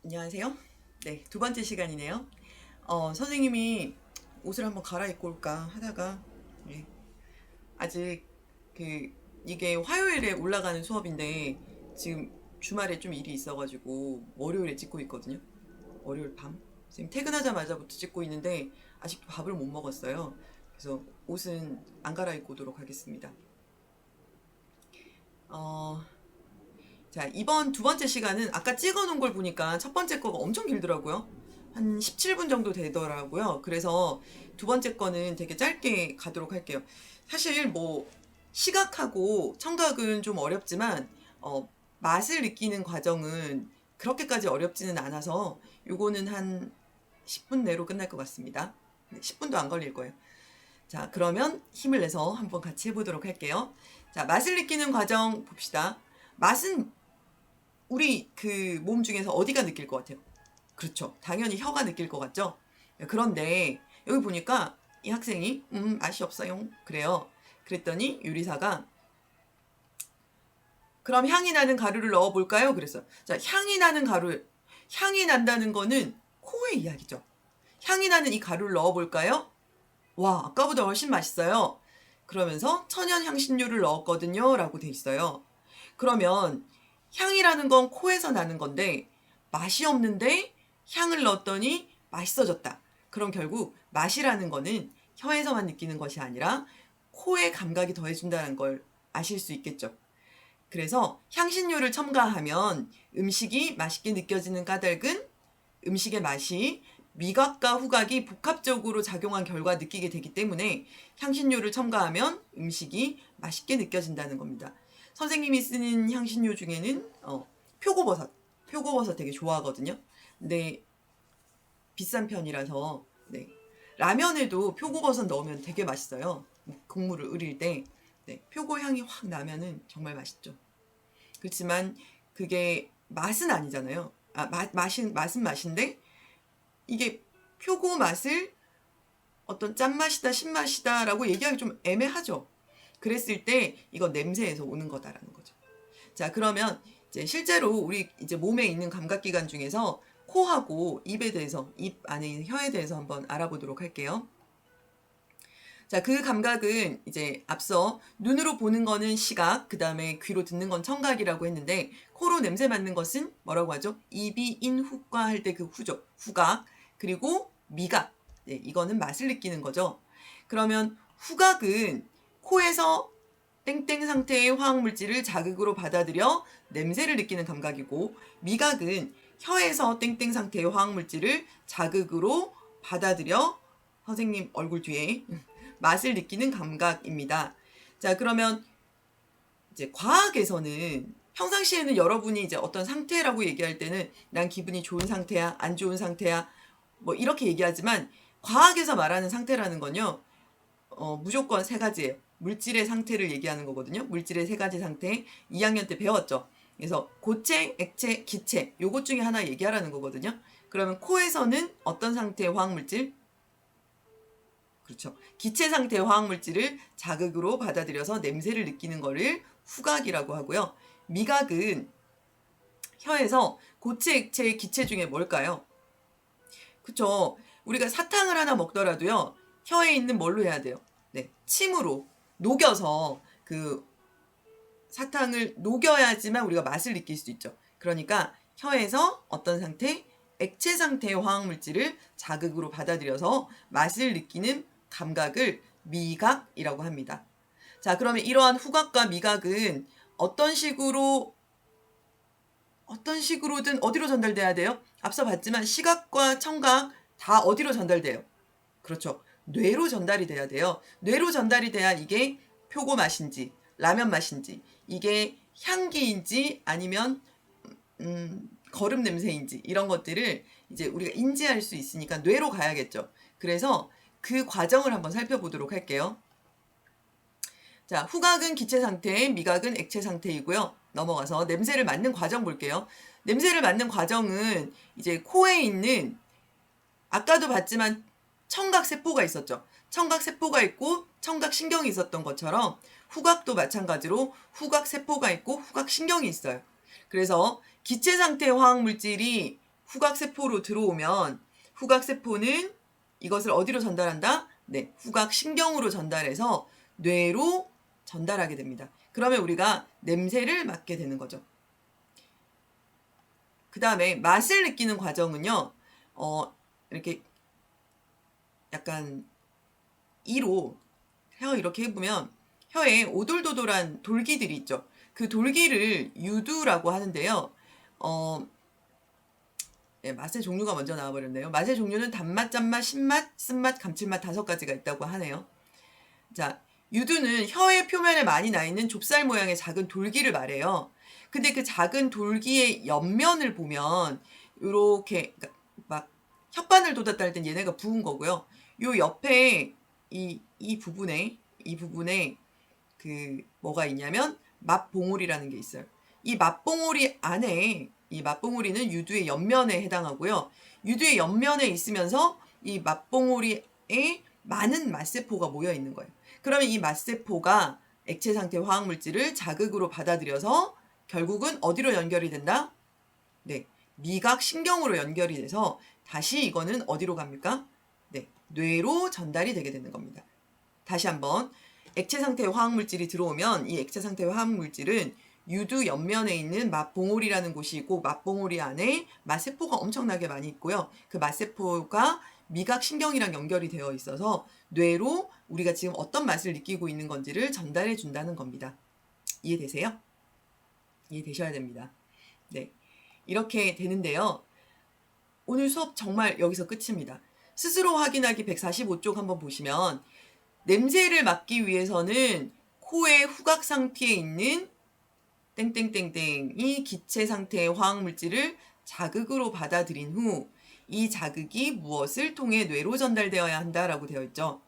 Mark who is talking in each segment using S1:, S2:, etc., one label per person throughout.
S1: 안녕하세요. 네, 두 번째 시간이네요. 선생님이 옷을 한번 갈아입고 올까 하다가, 예, 아직 그, 이게 화요일에 올라가는 수업인데, 지금 주말에 좀 일이 있어가지고, 월요일에 찍고 있거든요. 월요일 밤. 지금 퇴근하자마자부터 찍고 있는데, 아직도 밥을 못 먹었어요. 그래서 옷은 안 갈아입고 오도록 하겠습니다. 어, 자, 이번 두 번째 시간은 아까 찍어 놓은 걸 보니까 첫 번째 거가 엄청 길더라고요. 한 17분 정도 되더라고요. 그래서 두 번째 거는 되게 짧게 가도록 할게요. 사실 뭐 시각하고 청각은 좀 어렵지만 맛을 느끼는 과정은 그렇게까지 어렵지는 않아서 요거는 한 10분 내로 끝날 것 같습니다. 10분도 안 걸릴 거예요. 자, 그러면 힘을 내서 한번 같이 해보도록 할게요. 자, 맛을 느끼는 과정 봅시다. 맛은 우리 그 몸 중에서 어디가 느낄 것 같아요? 그렇죠. 당연히 혀가 느낄 것 같죠? 그런데 여기 보니까 이 학생이 맛이 없어요. 그래요. 그랬더니 요리사가 그럼 향이 나는 가루를 넣어 볼까요? 그랬어요. 자, 향이 나는 가루, 향이 난다는 거는 코의 이야기죠. 향이 나는 이 가루를 넣어 볼까요? 와, 아까보다 훨씬 맛있어요. 그러면서 천연 향신료를 넣었거든요. 라고 돼 있어요. 그러면 향이라는 건 코에서 나는 건데 맛이 없는데 향을 넣었더니 맛있어졌다. 그럼 결국 맛이라는 거는 혀에서만 느끼는 것이 아니라 코의 감각이 더해준다는 걸 아실 수 있겠죠. 그래서 향신료를 첨가하면 음식이 맛있게 느껴지는 까닭은 음식의 맛이 미각과 후각이 복합적으로 작용한 결과 느끼게 되기 때문에 향신료를 첨가하면 음식이 맛있게 느껴진다는 겁니다. 선생님이 쓰는 향신료 중에는 표고버섯, 표고버섯 되게 좋아하거든요. 근데 비싼 편이라서 네. 라면에도 표고버섯 넣으면 되게 맛있어요. 국물을 우릴 때 네. 표고 향이 확 나면은 정말 맛있죠. 그렇지만 그게 맛은 아니잖아요. 맛은 맛인데 이게 표고 맛을 어떤 짠맛이다 신맛이다 라고 얘기하기 좀 애매하죠. 그랬을 때 이거 냄새에서 오는 거다라는 거죠. 자, 그러면 이제 실제로 우리 이제 몸에 있는 감각기관 중에서 코하고 입에 대해서, 입 안에 있는 혀에 대해서 한번 알아보도록 할게요. 자, 그 감각은 이제 앞서 눈으로 보는 거는 시각, 그 다음에 귀로 듣는 건 청각이라고 했는데, 코로 냄새 맡는 것은 뭐라고 하죠? 입이 인 후과 할 때 그 후죠. 후각. 그리고 미각. 네, 이거는 맛을 느끼는 거죠. 그러면 후각은 코에서 땡땡 상태의 화학물질을 자극으로 받아들여 냄새를 느끼는 감각이고, 미각은 혀에서 땡땡 상태의 화학물질을 자극으로 받아들여 선생님 얼굴 뒤에 맛을 느끼는 감각입니다. 자, 그러면 이제 과학에서는 평상시에는 여러분이 이제 어떤 상태라고 얘기할 때는 난 기분이 좋은 상태야, 안 좋은 상태야, 뭐 이렇게 얘기하지만 과학에서 말하는 상태라는 건요, 무조건 세 가지예요. 물질의 상태를 얘기하는 거거든요. 물질의 세 가지 상태 2학년 때 배웠죠. 그래서 고체, 액체, 기체 요것 중에 하나 얘기하라는 거거든요. 그러면 코에서는 어떤 상태의 화학물질? 그렇죠. 기체 상태의 화학물질을 자극으로 받아들여서 냄새를 느끼는 거를 후각이라고 하고요. 미각은 혀에서 고체, 액체, 기체 중에 뭘까요? 그쵸. 우리가 사탕을 하나 먹더라도요. 혀에 있는 뭘로 해야 돼요? 네, 침으로 녹여서 그 사탕을 녹여야지만 우리가 맛을 느낄 수 있죠. 그러니까 혀에서 어떤 상태? 액체 상태의 화학물질을 자극으로 받아들여서 맛을 느끼는 감각을 미각이라고 합니다. 자, 그러면 이러한 후각과 미각은 어떤 식으로든 어디로 전달돼야 돼요? 앞서 봤지만 시각과 청각 다 어디로 전달돼요? 그렇죠. 뇌로 전달이 돼야 돼요. 뇌로 전달이 돼야 이게 표고 맛인지 라면 맛인지 이게 향기인지 아니면 거름 냄새인지 이런 것들을 이제 우리가 인지할 수 있으니까 뇌로 가야겠죠. 그래서 그 과정을 한번 살펴보도록 할게요. 자, 후각은 기체 상태, 미각은 액체 상태이고요. 넘어가서 냄새를 맡는 과정 볼게요. 냄새를 맡는 과정은 이제 코에 있는 아까도 봤지만 청각세포가 있었죠. 청각세포가 있고 청각신경이 있었던 것처럼 후각도 마찬가지로 후각세포가 있고 후각신경이 있어요. 그래서 기체 상태의 화학물질이 후각세포로 들어오면 후각세포는 이것을 어디로 전달한다? 네, 후각신경으로 전달해서 뇌로 전달하게 됩니다. 그러면 우리가 냄새를 맡게 되는 거죠. 그 다음에 맛을 느끼는 과정은요. 이렇게 약간 이로 혀 이렇게 해보면 혀에 오돌도돌한 돌기들이 있죠. 그 돌기를 유두라고 하는데요. 네, 맛의 종류가 먼저 나와버렸네요. 맛의 종류는 단맛, 짠맛, 신맛, 쓴맛, 감칠맛 5가지가 있다고 하네요. 자, 유두는 혀의 표면에 많이 나 있는 좁쌀 모양의 작은 돌기를 말해요. 근데 그 작은 돌기의 옆면을 보면 이렇게 막 혓바늘 돋았다 할 땐 얘네가 부은 거고요. 요 옆에 이 부분에 그 뭐가 있냐면 맛봉오리라는 게 있어요. 이 맛봉오리 안에 이 맛봉오리는 유두의 옆면에 해당하고요. 유두의 옆면에 있으면서 이 맛봉오리에 많은 맛세포가 모여 있는 거예요. 그러면 이 맛세포가 액체 상태 화학물질을 자극으로 받아들여서 결국은 어디로 연결이 된다? 네, 미각신경으로 연결이 돼서 다시 이거는 어디로 갑니까? 네, 뇌로 전달이 되게 되는 겁니다. 다시 한번 액체 상태의 화학물질이 들어오면 이 액체 상태의 화학물질은 유두 옆면에 있는 맛봉오리라는 곳이 있고 맛봉오리 안에 맛세포가 엄청나게 많이 있고요. 그 맛세포가 미각신경이랑 연결이 되어 있어서 뇌로 우리가 지금 어떤 맛을 느끼고 있는 건지를 전달해 준다는 겁니다. 이해되세요? 이해되셔야 됩니다. 네, 이렇게 되는데요. 오늘 수업 정말 여기서 끝입니다. 스스로 확인하기 145쪽 한번 보시면 냄새를 맡기 위해서는 코의 후각 상피에 있는 땡땡땡땡이 기체 상태의 화학물질을 자극으로 받아들인 후 이 자극이 무엇을 통해 뇌로 전달되어야 한다라고 되어 있죠.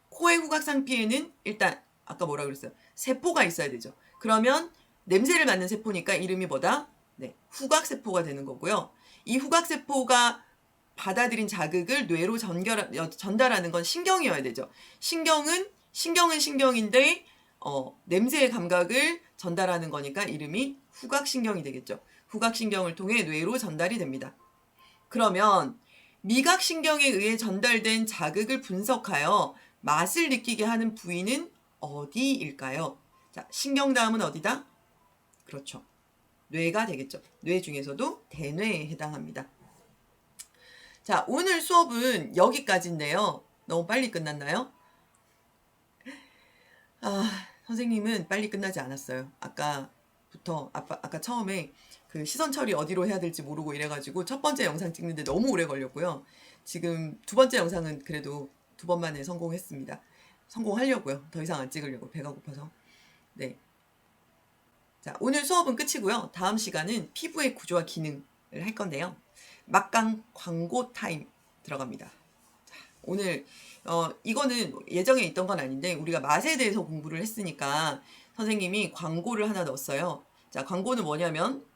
S1: 코의 후각 상피에는 일단 아까 뭐라 그랬어요? 세포가 있어야 되죠. 그러면 냄새를 맡는 세포니까 이름이 뭐다? 네, 후각세포가 되는 거고요. 이 후각세포가 받아들인 자극을 뇌로 전달하는 건 신경이어야 되죠. 신경은 신경인데 냄새의 감각을 전달하는 거니까 이름이 후각신경이 되겠죠. 후각신경을 통해 뇌로 전달이 됩니다. 그러면 미각신경에 의해 전달된 자극을 분석하여 맛을 느끼게 하는 부위는 어디일까요? 자, 신경 다음은 어디다? 그렇죠. 뇌가 되겠죠. 뇌 중에서도 대뇌에 해당합니다. 자, 오늘 수업은 여기까지인데요. 너무 빨리 끝났나요? 선생님은 빨리 끝나지 않았어요. 아까 처음에 그 시선 처리 어디로 해야 될지 모르고 이래가지고 첫 번째 영상 찍는데 너무 오래 걸렸고요. 지금 두 번째 영상은 그래도 2번 만에 성공했습니다. 성공하려고요. 더 이상 안 찍으려고 배가 고파서. 네. 자, 오늘 수업은 끝이고요. 다음 시간은 피부의 구조와 기능을 할 건데요. 막강 광고 타임 들어갑니다. 자, 오늘 이거는 예정에 있던 건 아닌데 우리가 맛에 대해서 공부를 했으니까 선생님이 광고를 하나 넣었어요. 자, 광고는 뭐냐면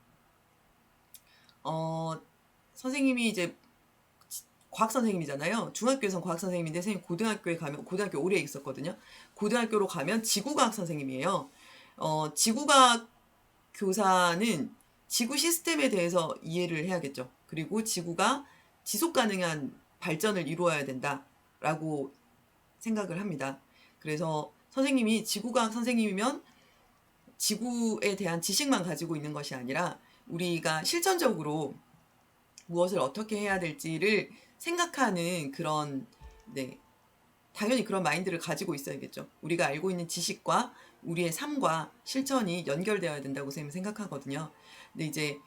S1: 선생님이 이제 과학 선생님이잖아요. 중학교에선 과학 선생님인데 선생님 고등학교에 가면 고등학교 오래 있었거든요. 고등학교로 가면 지구과학 선생님이에요. 지구과학 교사는 지구 시스템에 대해서 이해를 해야겠죠. 그리고 지구가 지속 가능한 발전을 이루어야 된다라고 생각을 합니다. 그래서 선생님이 지구과학 선생님이면 지구에 대한 지식만 가지고 있는 것이 아니라 우리가 실천적으로 무엇을 어떻게 해야 될지를 생각하는 그런, 네, 당연히 그런 마인드를 가지고 있어야겠죠. 우리가 알고 있는 지식과 우리의 삶과 실천이 연결되어야 된다고 선생님은 생각하거든요. 근데 이제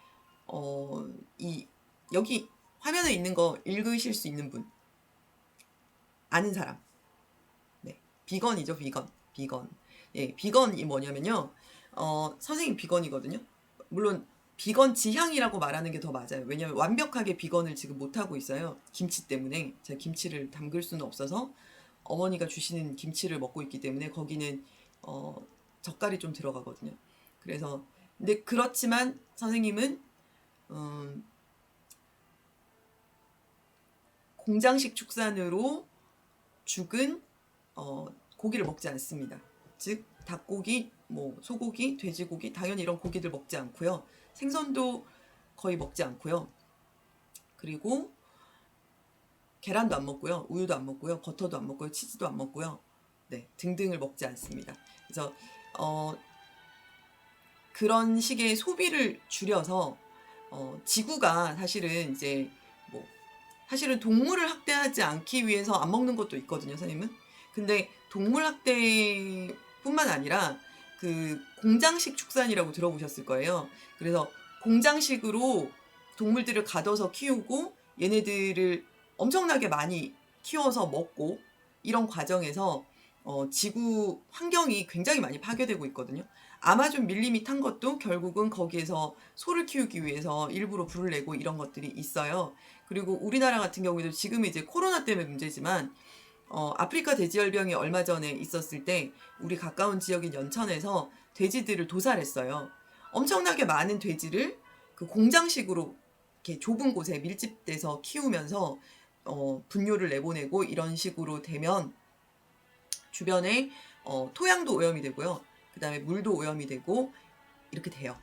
S1: 여기 화면에 있는 거 읽으실 수 있는 분, 아는 사람, 네, 비건이죠. 비건. 예, 비건이 뭐냐면요. 선생님 비건이거든요. 물론 비건 지향이라고 말하는 게 더 맞아요. 왜냐하면 완벽하게 비건을 지금 못하고 있어요. 김치 때문에. 제가 김치를 담글 수는 없어서 어머니가 주시는 김치를 먹고 있기 때문에 거기는 젓갈이 좀 들어가거든요. 그래서 근데 그렇지만 선생님은 공장식 축산으로 죽은 고기를 먹지 않습니다. 즉 닭고기, 뭐 소고기, 돼지고기 당연히 이런 고기들 먹지 않고요. 생선도 거의 먹지 않고요. 그리고 계란도 안 먹고요. 우유도 안 먹고요. 버터도 안 먹고요. 치즈도 안 먹고요. 네, 등등을 먹지 않습니다. 그래서 그런 식의 소비를 줄여서 지구가 사실은 이제 뭐 사실은 동물을 학대하지 않기 위해서 안 먹는 것도 있거든요, 선생님은. 근데 동물 학대뿐만 아니라 그 공장식 축산이라고 들어보셨을 거예요. 그래서 공장식으로 동물들을 가둬서 키우고 얘네들을 엄청나게 많이 키워서 먹고 이런 과정에서 지구 환경이 굉장히 많이 파괴되고 있거든요. 아마존 밀림이 탄 것도 결국은 거기에서 소를 키우기 위해서 일부러 불을 내고 이런 것들이 있어요. 그리고 우리나라 같은 경우에도 지금은 이제 코로나 때문에 문제지만 아프리카 돼지열병이 얼마 전에 있었을 때 우리 가까운 지역인 연천에서 돼지들을 도살했어요. 엄청나게 많은 돼지를 그 공장식으로 이렇게 좁은 곳에 밀집돼서 키우면서 분뇨를 내보내고 이런 식으로 되면 주변에 토양도 오염이 되고요. 그 다음에 물도 오염이 되고 이렇게 돼요.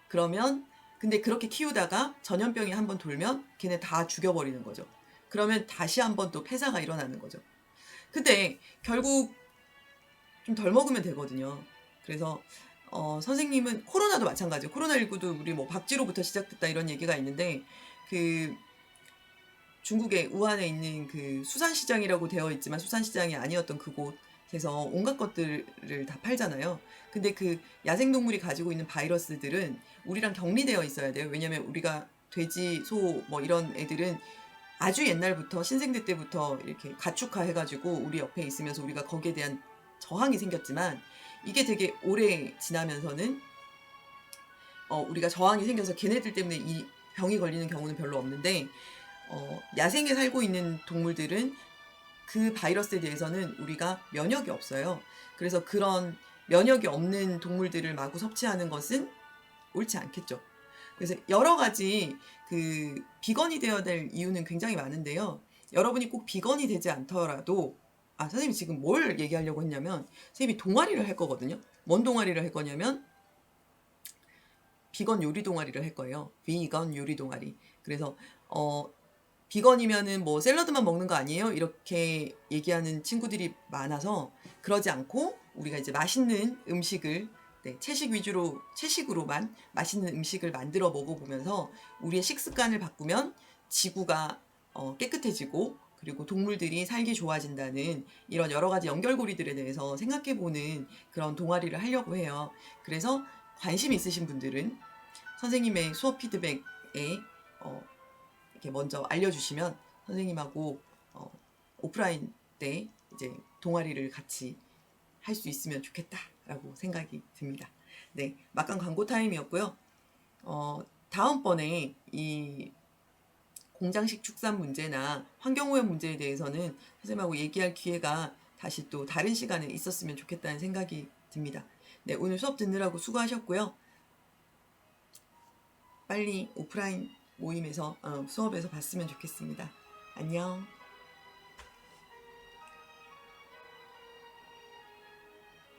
S1: 그러면 근데 그렇게 키우다가 전염병이 한번 돌면 걔네 다 죽여버리는 거죠. 그러면 다시 한번 또 폐사가 일어나는 거죠. 근데 결국 좀 덜 먹으면 되거든요. 그래서 선생님은 코로나도 마찬가지예요. 코로나19도 우리 뭐 박쥐로부터 시작됐다 이런 얘기가 있는데 그 중국의 우한에 있는 그 수산시장이라고 되어 있지만 수산시장이 아니었던 그곳에서 온갖 것들을 다 팔잖아요. 근데 그 야생동물이 가지고 있는 바이러스들은 우리랑 격리되어 있어야 돼요. 왜냐면 우리가 돼지, 소 뭐 이런 애들은 아주 옛날부터 신생대 때부터 이렇게 가축화 해가지고 우리 옆에 있으면서 우리가 거기에 대한 저항이 생겼지만 이게 되게 오래 지나면서는 우리가 저항이 생겨서 걔네들 때문에 이 병이 걸리는 경우는 별로 없는데 야생에 살고 있는 동물들은 그 바이러스에 대해서는 우리가 면역이 없어요. 그래서 그런 면역이 없는 동물들을 마구 섭취하는 것은 옳지 않겠죠. 그래서 여러 가지 그 비건이 되어야 될 이유는 굉장히 많은데요. 여러분이 꼭 비건이 되지 않더라도 선생님이 지금 뭘 얘기하려고 했냐면 선생님이 동아리를 할 거거든요. 뭔 동아리를 할 거냐면 비건 요리 동아리를 할 거예요. 비건 요리 동아리. 그래서 비건이면은 뭐 샐러드만 먹는 거 아니에요? 이렇게 얘기하는 친구들이 많아서 그러지 않고 우리가 이제 맛있는 음식을 채식으로만 맛있는 음식을 만들어 먹어보면서 우리의 식습관을 바꾸면 지구가 깨끗해지고 그리고 동물들이 살기 좋아진다는 이런 여러 가지 연결고리들에 대해서 생각해보는 그런 동아리를 하려고 해요. 그래서 관심 있으신 분들은 선생님의 수업 피드백에 이렇게 먼저 알려주시면 선생님하고 오프라인 때 이제 동아리를 같이 할 수 있으면 좋겠다라고 생각이 듭니다. 네, 막간 광고 타임이었고요. 다음번에 이 공장식 축산 문제나 환경오염 문제에 대해서는 선생님하고 얘기할 기회가 다시 또 다른 시간에 있었으면 좋겠다는 생각이 듭니다. 네, 오늘 수업 듣느라고 수고하셨고요. 빨리 오프라인 모임에서 수업에서 봤으면 좋겠습니다. 안녕.